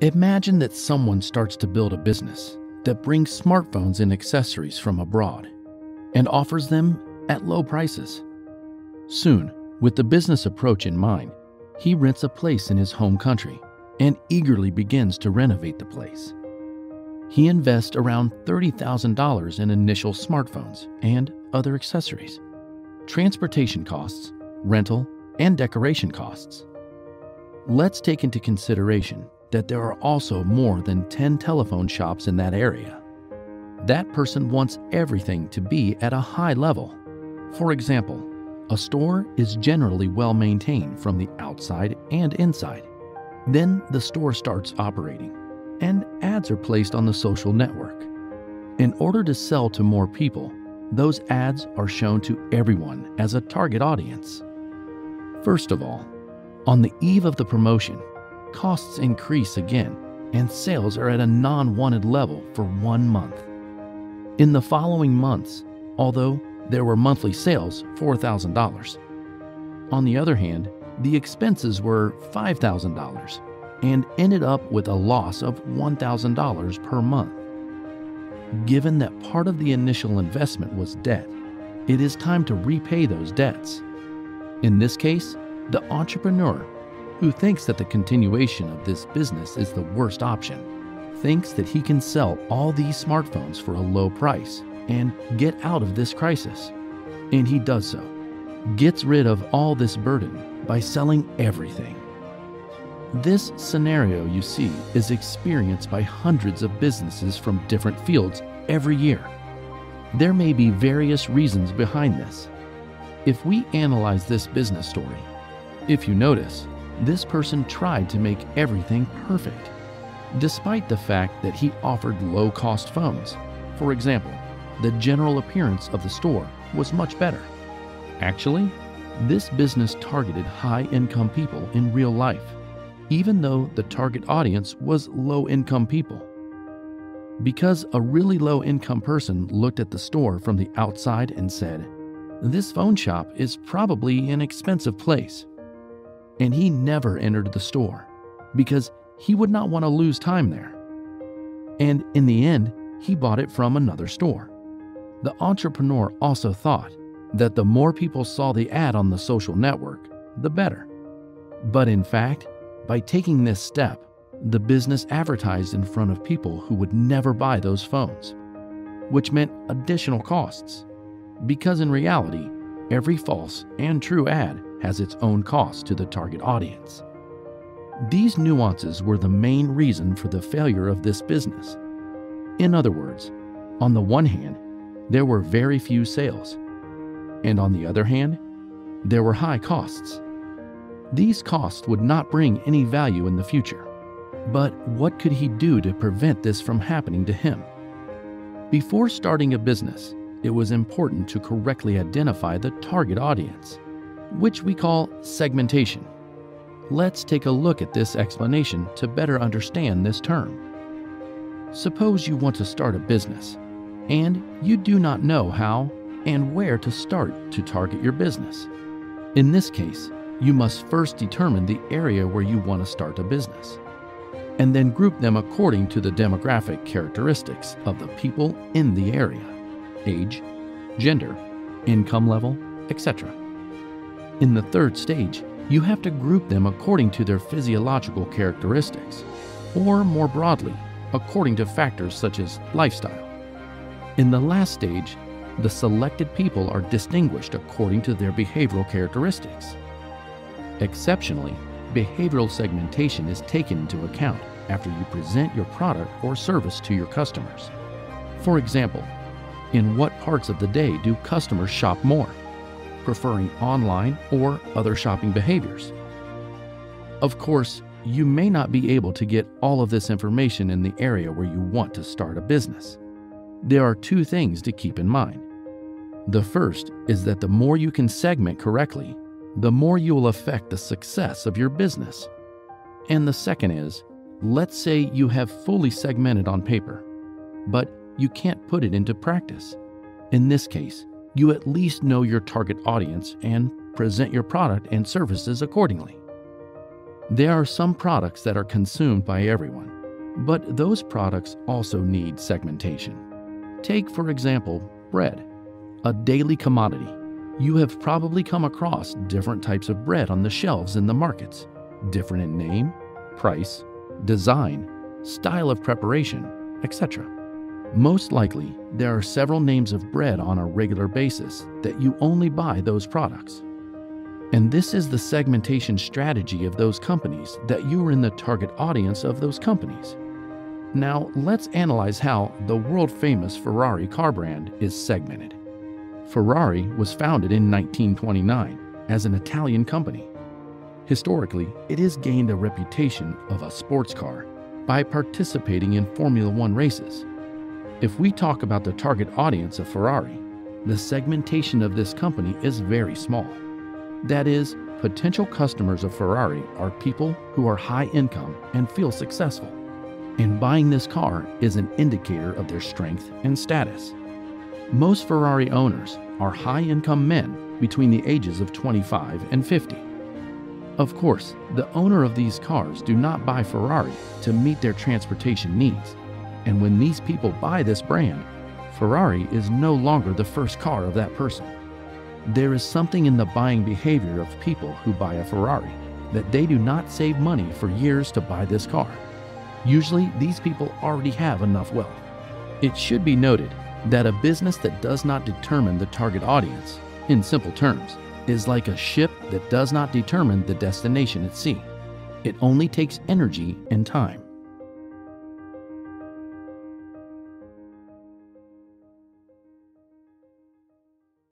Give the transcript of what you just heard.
Imagine that someone starts to build a business that brings smartphones and accessories from abroad and offers them at low prices. Soon, with the business approach in mind, he rents a place in his home country and eagerly begins to renovate the place. He invests around $30,000 in initial smartphones and other accessories, transportation costs, rental, and decoration costs. Let's take into consideration that there are also more than 10 telephone shops in that area. That person wants everything to be at a high level. For example, a store is generally well maintained from the outside and inside. Then the store starts operating, and ads are placed on the social network. In order to sell to more people, those ads are shown to everyone as a target audience. First of all, on the eve of the promotion, costs increase again, and sales are at a non-wanted level for 1 month. In the following months, although there were monthly sales $4,000. On the other hand, the expenses were $5,000 and ended up with a loss of $1,000 per month. Given that part of the initial investment was debt, it is time to repay those debts. In this case, the entrepreneur, who thinks that the continuation of this business is the worst option, thinks that he can sell all these smartphones for a low price and get out of this crisis. And he does so, gets rid of all this burden by selling everything. This scenario you see is experienced by hundreds of businesses from different fields every year. There may be various reasons behind this. If we analyze this business story, if you notice, this person tried to make everything perfect, despite the fact that he offered low-cost phones. For example, the general appearance of the store was much better. Actually, this business targeted high-income people in real life, even though the target audience was low-income people. Because a really low-income person looked at the store from the outside and said, "This phone shop is probably an expensive place." And he never entered the store because he would not want to lose time there. And in the end, he bought it from another store. The entrepreneur also thought that the more people saw the ad on the social network, the better. But in fact, by taking this step, the business advertised in front of people who would never buy those phones, which meant additional costs. Because in reality, every false and true ad has its own cost to the target audience. These nuances were the main reason for the failure of this business. In other words, on the one hand, there were very few sales, and on the other hand, there were high costs. These costs would not bring any value in the future. But what could he do to prevent this from happening to him? Before starting a business, it was important to correctly identify the target audience, which we call segmentation. Let's take a look at this explanation to better understand this term. Suppose you want to start a business, and you do not know how and where to start to target your business. In this case, you must first determine the area where you want to start a business, and then group them according to the demographic characteristics of the people in the area: age, gender, income level, etc. In the third stage, you have to group them according to their physiological characteristics, or more broadly, according to factors such as lifestyle. In the last stage, the selected people are distinguished according to their behavioral characteristics. Exceptionally, behavioral segmentation is taken into account after you present your product or service to your customers. For example, in what parts of the day do customers shop more, preferring online or other shopping behaviors? Of course, you may not be able to get all of this information in the area where you want to start a business. There are two things to keep in mind. The first is that the more you can segment correctly, the more you will affect the success of your business. And the second is, let's say you have fully segmented on paper, but you can't put it into practice. In this case, you at least know your target audience and present your product and services accordingly. There are some products that are consumed by everyone, but those products also need segmentation. Take, for example, bread, a daily commodity. You have probably come across different types of bread on the shelves in the markets, different in name, price, design, style of preparation, etc. Most likely, there are several names of bread on a regular basis that you only buy those products. And this is the segmentation strategy of those companies that you are in the target audience of those companies. Now, let's analyze how the world-famous Ferrari car brand is segmented. Ferrari was founded in 1929 as an Italian company. Historically, it has gained a reputation of a sports car by participating in Formula One races. If we talk about the target audience of Ferrari, the segmentation of this company is very small. That is, potential customers of Ferrari are people who are high income and feel successful, and buying this car is an indicator of their strength and status. Most Ferrari owners are high-income men between the ages of 25 and 50. Of course, the owner of these cars do not buy Ferrari to meet their transportation needs, and when these people buy this brand, Ferrari is no longer the first car of that person. There is something in the buying behavior of people who buy a Ferrari that they do not save money for years to buy this car. Usually, these people already have enough wealth. It should be noted that a business that does not determine the target audience, in simple terms, is like a ship that does not determine the destination at sea. It only takes energy and time.